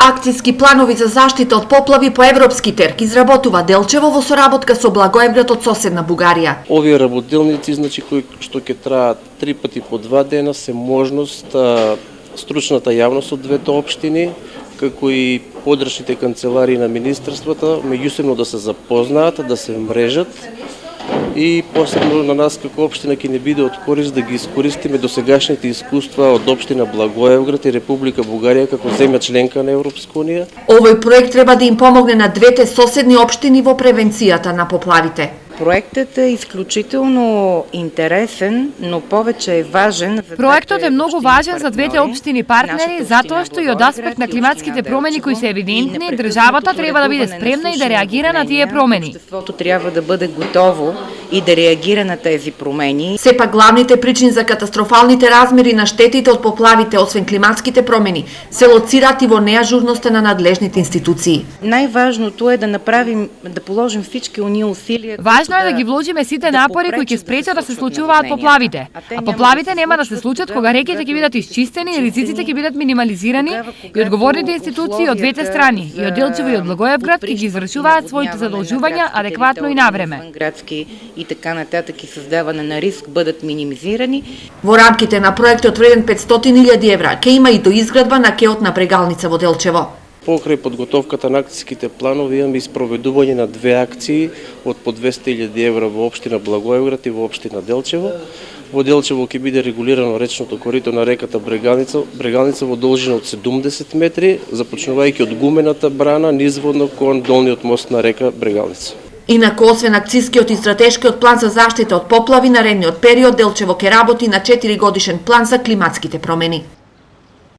Акцијски планови за заштита од поплави по европски терк изработува Делчево во соработка со Благоевград од соседна Бугарија. Овие работилници, кои што ќе траат 3 пати по 2 дена, се можност стручната јавност од двете општини, како и подрачните канцеларии на министерствата, меѓусебно да се запознаат, да се мрежат и посебно на нас како општина ќе не биде од корист да ги искористиме досегашните искуства од општина Благоевград и Република Бугарија како земја членка на Европска унија. Овој проект треба да им помогне на двете соседни општини во превенцијата на поплавите. Проектът е изключително интересен, но повече е важен. Проектот е многу важен за двете општини партнери, затоа што и од аспект на климатските промени кои се евидентни, државата треба да биде спремна и да реагира на тие промени. Обществото трябва да бъде готово и да реагира на тези промени. Сепак главните причини за катастрофалните размери на штетите од поплавите, освен климатските промени, се лоцираат и во неажурноста на надлежните институции. Најважното е да положим всички оние усилия. Важно е да ги вложиме сите напори кои ќе спречат да се случуваат поплавите. А поплавите нема да се случат кога реките ќе бидат изчистени, ризиците ќе бидат минимализирани и одговорните институции од двете страни, и од Делчево и од Благоевград, ќе ги извршуваат своите задолжувања адекватно и навреме. И така нататък и създаване на риск бъдат минимизирани. Во рамките на проектот вреден 500.000 евра ќе има и доизградба на кеот на брегалница во Делчево. Покрај подготовката на акцијските планови имаме испроведување на две акции од по 200.000 евра во општина Благоевград и во општина Делчево. Во Делчево ќе биде регулирано речното корито на реката Брегалница во должина од 70 метри, започнувајќи од гумената брана низводно кон долниот мост на река Брегалница. Инаку, освен акцијскиот и стратешкиот план за заштита од поплави, наредниот период Делчево ќе работи на 4 годишен план за климатските промени.